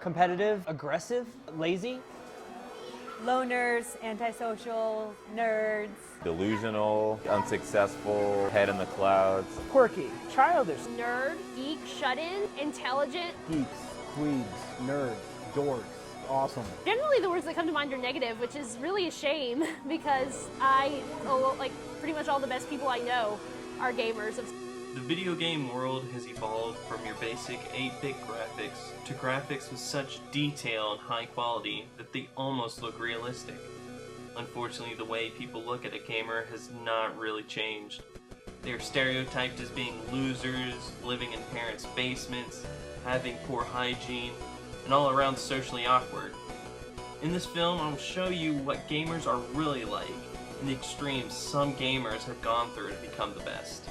competitive, aggressive, lazy. Loners, antisocial, nerds. Delusional, unsuccessful, head in the clouds. Quirky, childish. Nerd, geek, shut-in, intelligent. Geeks, dweebs, nerds, dorks. Awesome. Generally the words that come to mind are negative, which is really a shame because pretty much all the best people I know are gamers. The video game world has evolved from your basic 8-bit graphics to graphics with such detail and high quality that they almost look realistic. Unfortunately, the way people look at a gamer has not really changed. They are stereotyped as being losers, living in parents' basements, having poor hygiene, and all around socially awkward. In this film, I will show you what gamers are really like, and the extremes some gamers have gone through to become the best.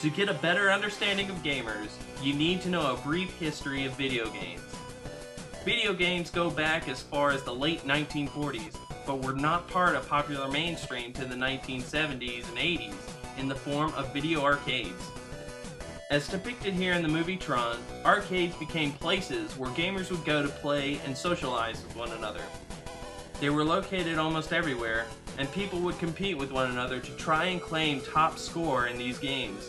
To get a better understanding of gamers, you need to know a brief history of video games. Video games go back as far as the late 1940s, but were not part of popular mainstream to the 1970s and 80s in the form of video arcades. As depicted here in the movie Tron, arcades became places where gamers would go to play and socialize with one another. They were located almost everywhere, and people would compete with one another to try and claim top score in these games.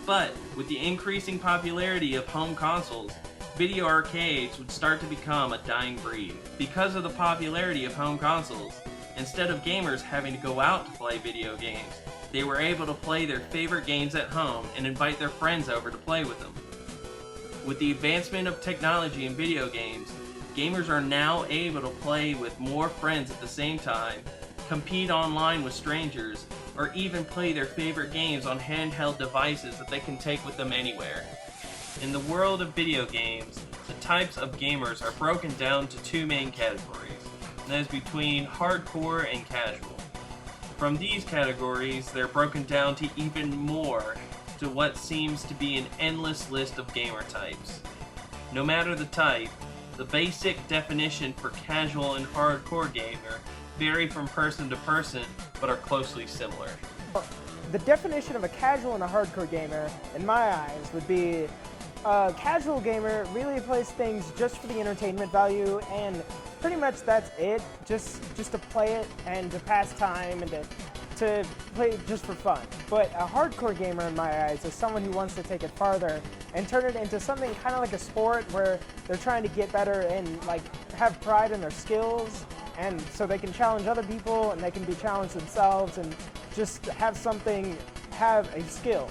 But with the increasing popularity of home consoles, video arcades would start to become a dying breed. Because of the popularity of home consoles, instead of gamers having to go out to play video games, they were able to play their favorite games at home and invite their friends over to play with them. With the advancement of technology in video games, gamers are now able to play with more friends at the same time, compete online with strangers, or even play their favorite games on handheld devices that they can take with them anywhere. In the world of video games, the types of gamers are broken down to two main categories, and that is between hardcore and casual. From these categories, they're broken down to even more, to what seems to be an endless list of gamer types. No matter the type, the basic definition for casual and hardcore gamer vary from person to person, but are closely similar. The definition of a casual and a hardcore gamer, in my eyes, would be a casual gamer really plays things just for the entertainment value, and pretty much that's it. Just to play it and to pass time and to play it just for fun. But a hardcore gamer, in my eyes, is someone who wants to take it farther and turn it into something kind of like a sport where they're trying to get better and have pride in their skills, and so they can challenge other people and they can be challenged themselves and just have a skill.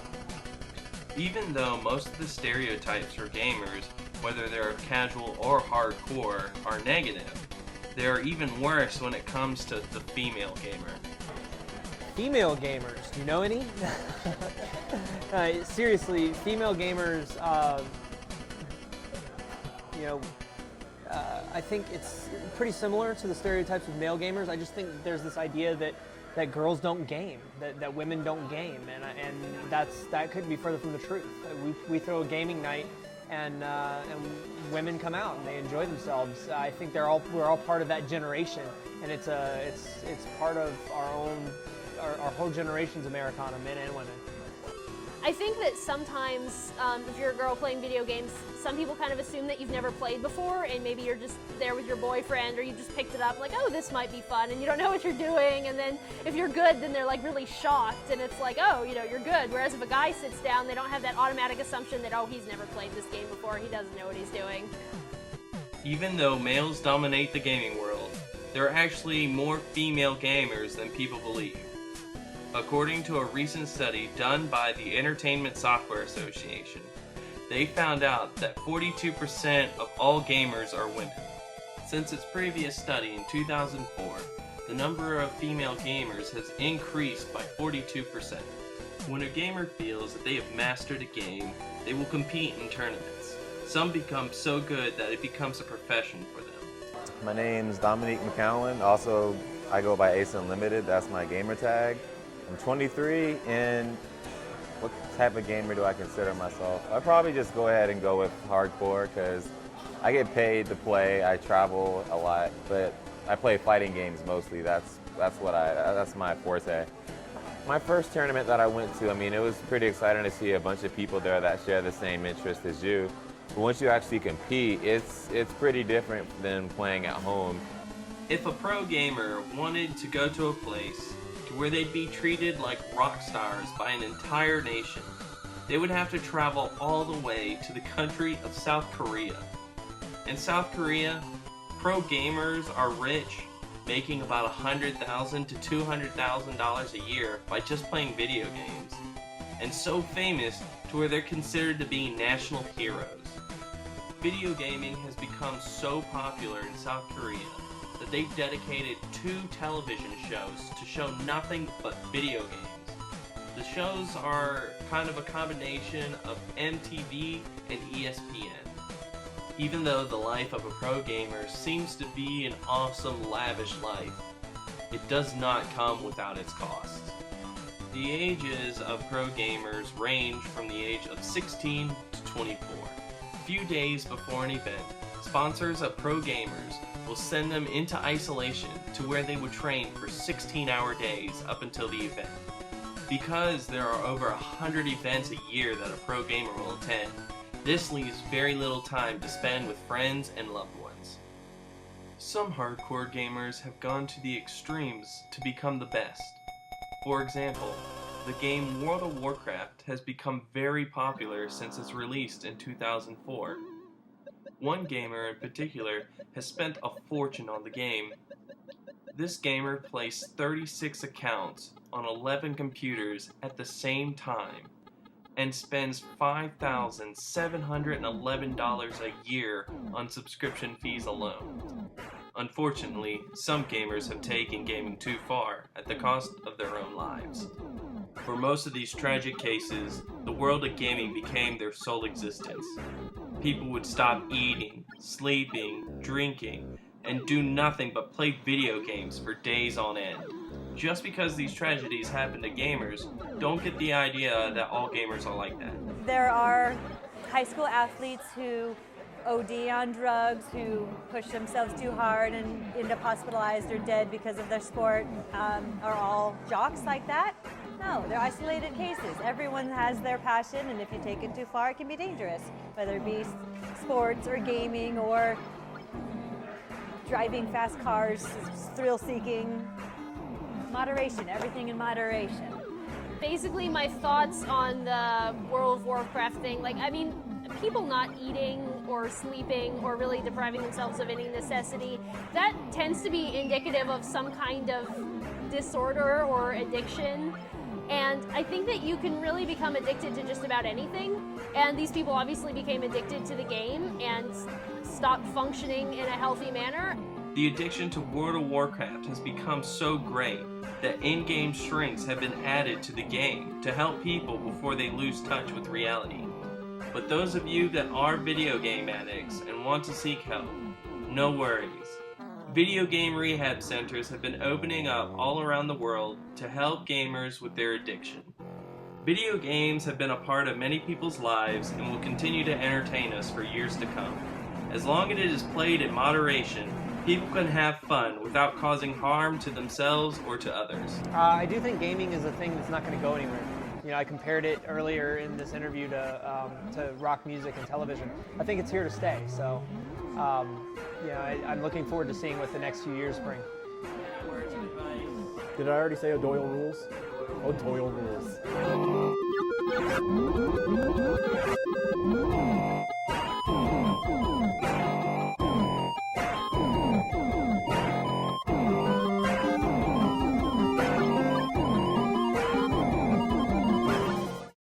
Even though most of the stereotypes for gamers, whether they're casual or hardcore, are negative, they are even worse when it comes to the female gamer. Female gamers, do you know any? Seriously, female gamers, I think it's pretty similar to the stereotypes of male gamers. I just think there's this idea that girls don't game, that women don't game, and that couldn't be further from the truth. We throw a gaming night, and women come out and they enjoy themselves. I think we're all part of that generation, and it's part of our whole generation's Americana, men and women. I think that sometimes, if you're a girl playing video games, some people kind of assume that you've never played before, and maybe you're just there with your boyfriend, or you just picked it up like, oh, this might be fun, and you don't know what you're doing, and then if you're good, then they're like really shocked, and it's like, oh, you're good. Whereas if a guy sits down, they don't have that automatic assumption that, oh, he's never played this game before, he doesn't know what he's doing. Even though males dominate the gaming world, there are actually more female gamers than people believe. According to a recent study done by the Entertainment Software Association, they found out that 42% of all gamers are women. Since its previous study in 2004, the number of female gamers has increased by 42%. When a gamer feels that they have mastered a game, they will compete in tournaments. Some become so good that it becomes a profession for them. My name's Dominique McCowan. Also, I go by Ace Unlimited. That's my gamer tag. I'm 23, and what type of gamer do I consider myself? I'd probably just go ahead and go with hardcore because I get paid to play. I travel a lot, but I play fighting games mostly. That's my forte. My first tournament that I went to, I mean, it was pretty exciting to see a bunch of people there that share the same interest as you. But once you actually compete, it's pretty different than playing at home. If a pro gamer wanted to go to a place to where they'd be treated like rock stars by an entire nation, they would have to travel all the way to the country of South Korea. In South Korea, pro gamers are rich, making about $100,000 to $200,000 a year by just playing video games, and so famous to where they're considered to be national heroes. Video gaming has become so popular in South Korea that they've dedicated 2 television shows to show nothing but video games. The shows are kind of a combination of MTV and ESPN. Even though the life of a pro gamer seems to be an awesome, lavish life, it does not come without its costs. The ages of pro gamers range from the age of 16 to 24. A few days before an event, sponsors of pro gamers will send them into isolation to where they would train for 16-hour days up until the event. Because there are over 100 events a year that a pro gamer will attend, this leaves very little time to spend with friends and loved ones. Some hardcore gamers have gone to the extremes to become the best. For example, the game World of Warcraft has become very popular since its release in 2004. One gamer in particular has spent a fortune on the game. This gamer placed 36 accounts on 11 computers at the same time and spends $5,711 a year on subscription fees alone. Unfortunately, some gamers have taken gaming too far at the cost of their own lives. For most of these tragic cases, the world of gaming became their sole existence. People would stop eating, sleeping, drinking, and do nothing but play video games for days on end. Just because these tragedies happen to gamers, don't get the idea that all gamers are like that. There are high school athletes who OD on drugs, who push themselves too hard and end up hospitalized or dead because of their sport. Are all jocks like that? No, they're isolated cases. Everyone has their passion, and if you take it too far, it can be dangerous, whether it be sports or gaming or driving fast cars, thrill-seeking. Moderation, everything in moderation. Basically, my thoughts on the World of Warcraft thing, people not eating or sleeping or really depriving themselves of any necessity, that tends to be indicative of some kind of disorder or addiction. And I think that you can really become addicted to just about anything. And these people obviously became addicted to the game and stopped functioning in a healthy manner. The addiction to World of Warcraft has become so great that in-game shrinks have been added to the game to help people before they lose touch with reality. But those of you that are video game addicts and want to seek help, no worries. Video game rehab centers have been opening up all around the world to help gamers with their addiction. Video games have been a part of many people's lives and will continue to entertain us for years to come. As long as it is played in moderation, people can have fun without causing harm to themselves or to others. I do think gaming is a thing that's not going to go anywhere. You know, I compared it earlier in this interview to rock music and television. I think it's here to stay. So, I'm looking forward to seeing what the next few years bring. Did I already say O'Doyle rules? O'Doyle rules.